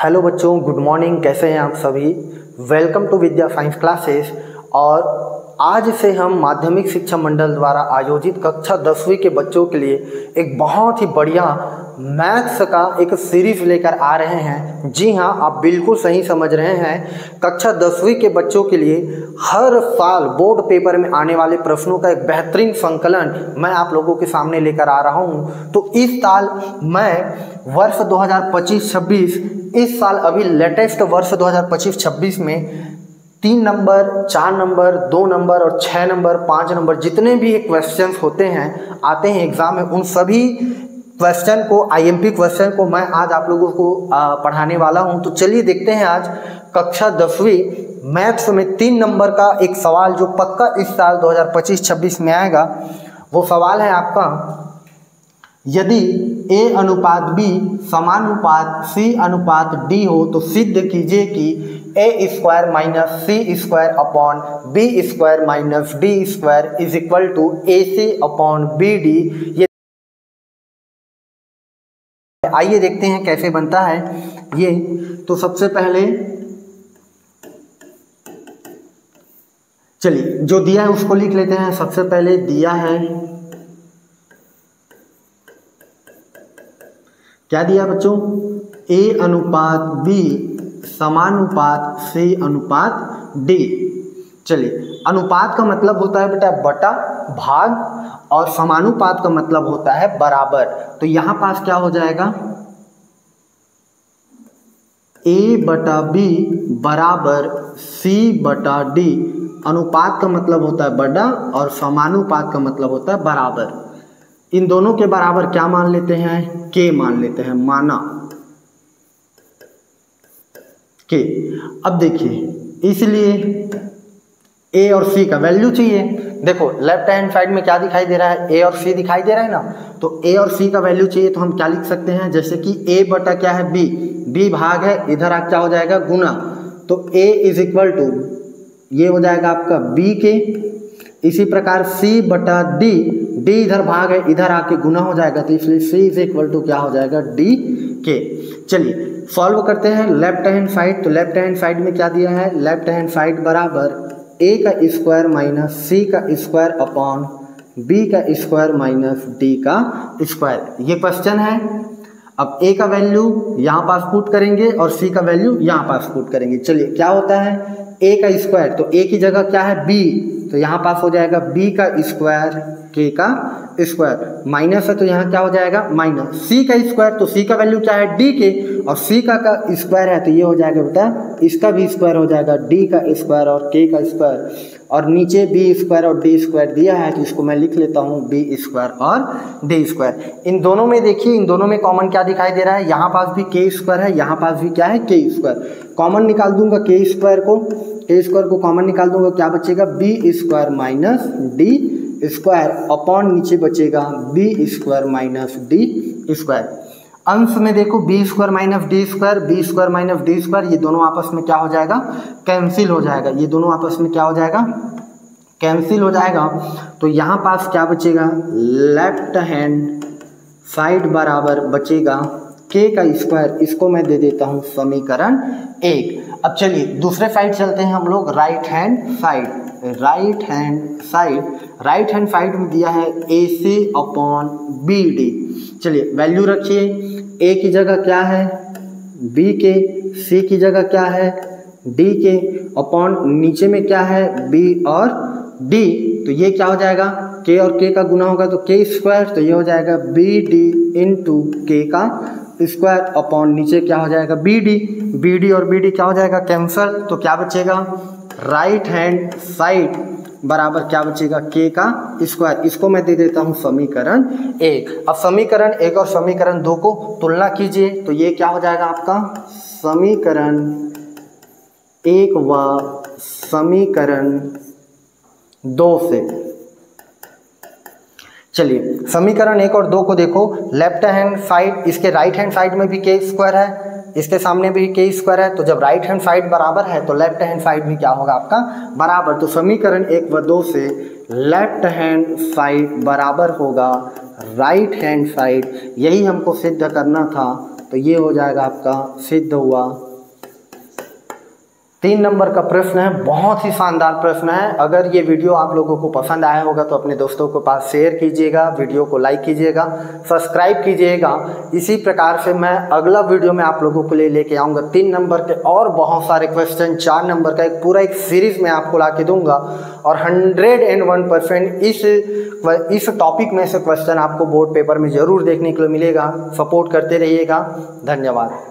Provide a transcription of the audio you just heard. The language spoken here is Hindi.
हेलो बच्चों, गुड मॉर्निंग। कैसे हैं आप सभी? Welcome to Vidya science classes. और आज से हम माध्यमिक शिक्षा मंडल द्वारा आयोजित कक्षा 10वीं के बच्चों के लिए एक बहुत ही बढ़िया मैथ्स का एक सीरीज लेकर आ रहे हैं। जी हाँ, आप बिल्कुल सही समझ रहे हैं। कक्षा 10वीं के बच्चों के लिए हर साल बोर्ड पेपर में आने वाले प्रश्नों का एक बेहतरीन संकलन मैं आप लोगों के सामने लेकर आ रहा हूँ। तो इस साल मैं वर्ष 2025-26 इस साल अभी लेटेस्ट वर्ष 2025-26 में 3 नंबर, 4 नंबर, 2 नंबर और 6 नंबर, 5 नंबर जितने भी क्वेश्चंस होते हैं आते हैं एग्जाम में, उन सभी क्वेश्चन को आईएमपी क्वेश्चन को मैं आज आप लोगों को पढ़ाने वाला हूं। तो चलिए देखते हैं आज कक्षा 10वीं मैथ्स में 3 नंबर का एक सवाल जो पक्का इस साल 2025-26 में आएगा। वो सवाल है आपका, यदि A अनुपात B समानुपात C अनुपात D हो तो सिद्ध कीजिए कि A square minus C square upon B square minus D square is equal to AC अपॉन BD। ये आइए देखते हैं कैसे बनता है ये। तो सबसे पहले चलिए जो दिया है उसको लिख लेते हैं। सबसे पहले दिया है, क्या दिया बच्चों? A अनुपात B समानुपात C अनुपात D। चलिए, अनुपात का मतलब होता है बेटा बटा भाग, और समानुपात का मतलब होता है बराबर। तो यहां पास क्या हो जाएगा? A बटा B बराबर C बटा D। अनुपात का मतलब होता है बड़ा और समानुपात का मतलब होता है बराबर। इन दोनों के बराबर क्या मान लेते हैं? K मान लेते हैं, माना K। अब देखिए, इसलिए A और C का वैल्यू चाहिए। देखो लेफ्ट हैंड साइड में क्या दिखाई दे रहा है? A और C दिखाई दे रहा है ना। तो A और C का वैल्यू चाहिए तो हम क्या लिख सकते हैं? जैसे कि A बटा क्या है? B भाग है, इधर क्या हो जाएगा? गुना। तो A इज इक्वल टू ये हो जाएगा आपका B के। इसी प्रकार C बटा D इधर भाग है, इधर आके गुना हो जाएगा, तो इसलिए C इज इक्वल टू क्या हो जाएगा? D के। चलिए सॉल्व करते हैं लेफ्ट हैंड साइड। तो लेफ्ट हैंड साइड में क्या दिया है? लेफ्ट हैंड साइड बराबर A का स्क्वायर माइनस C का स्क्वायर अपॉन B का स्क्वायर माइनस D का स्क्वायर। ये क्वेश्चन है। अब A का वैल्यू यहाँ पास पुट करेंगे और C का वैल्यू यहाँ पास पुट करेंगे। चलिए क्या होता है? A का स्क्वायर, तो A की जगह क्या है? B, तो यहाँ पास हो जाएगा B का स्क्वायर K का स्क्वायर, माइनस है तो यहाँ क्या हो जाएगा? माइनस C का स्क्वायर, तो C का वैल्यू क्या है? D के, और C का स्क्वायर है तो ये हो जाएगा बेटा, इसका भी स्क्वायर हो जाएगा, D का स्क्वायर और K का स्क्वायर, और नीचे B स्क्वायर और D स्क्वायर दिया है तो इसको मैं लिख लेता हूँ B स्क्वायर और D स्क्वायर। इन दोनों में देखिए, इन दोनों में कॉमन क्या दिखाई दे रहा है? यहाँ पास भी K स्क्वायर है, यहाँ पास भी क्या है? K square. कॉमन निकाल दूंगा K स्क्वायर को कॉमन निकाल दूंगा, क्या बचेगा? B square minus D square upon नीचे बचेगा B square minus D square. अंश में देखो B square minus D square, B square minus D square, ये दोनों आपस में क्या हो जाएगा? कैंसिल हो जाएगा। ये दोनों आपस में क्या हो जाएगा? कैंसिल हो जाएगा। तो यहाँ पास क्या बचेगा? लेफ्ट हैंड साइड बराबर बचेगा K का स्क्वायर। इसको मैं दे देता हूँ समीकरण 1। अब चलिए दूसरे साइड चलते हैं हम लोग, right hand side. Right hand side में दिया है AC अपॉन BD। चलिए वैल्यू रखिए, A की जगह क्या है? B के, C की जगह क्या है? D के, अपॉन नीचे में क्या है? B और D, तो ये क्या हो जाएगा? K और K का गुना होगा तो K स्क्वायर, तो ये हो जाएगा BD इंटू K का स्क्वायर अपॉन नीचे क्या हो जाएगा? BD और BD क्या हो जाएगा? कैंसल। तो क्या बचेगा? राइट हैंड साइड बराबर क्या बचेगा? K का स्क्वायर। इसको मैं दे देता हूँ समीकरण 1। अब समीकरण 1 और समीकरण 2 को तुलना कीजिए, तो ये क्या हो जाएगा आपका? समीकरण 1 व समीकरण 2 से। चलिए समीकरण 1 और 2 को देखो, लेफ्ट हैंड साइड, इसके राइट हैंड साइड में भी K स्क्वायर है, इसके सामने भी K स्क्वायर है, तो जब राइट हैंड साइड बराबर है तो लेफ्ट हैंड साइड भी क्या होगा आपका? बराबर। तो समीकरण 1 व 2 से लेफ्ट हैंड साइड बराबर होगा राइट हैंड साइड। यही हमको सिद्ध करना था तो ये हो जाएगा आपका सिद्ध हुआ। 3 नंबर का प्रश्न है, बहुत ही शानदार प्रश्न है। अगर ये वीडियो आप लोगों को पसंद आया होगा तो अपने दोस्तों के पास शेयर कीजिएगा, वीडियो को लाइक कीजिएगा, सब्सक्राइब कीजिएगा। इसी प्रकार से मैं अगला वीडियो में आप लोगों के लिए लेके आऊँगा 3 नंबर के और बहुत सारे क्वेश्चन, 4 नंबर का एक पूरा एक सीरीज में आपको ला के दूंगा और 101% इस टॉपिक में से क्वेश्चन आपको बोर्ड पेपर में ज़रूर देखने के लिए मिलेगा। सपोर्ट करते रहिएगा। धन्यवाद।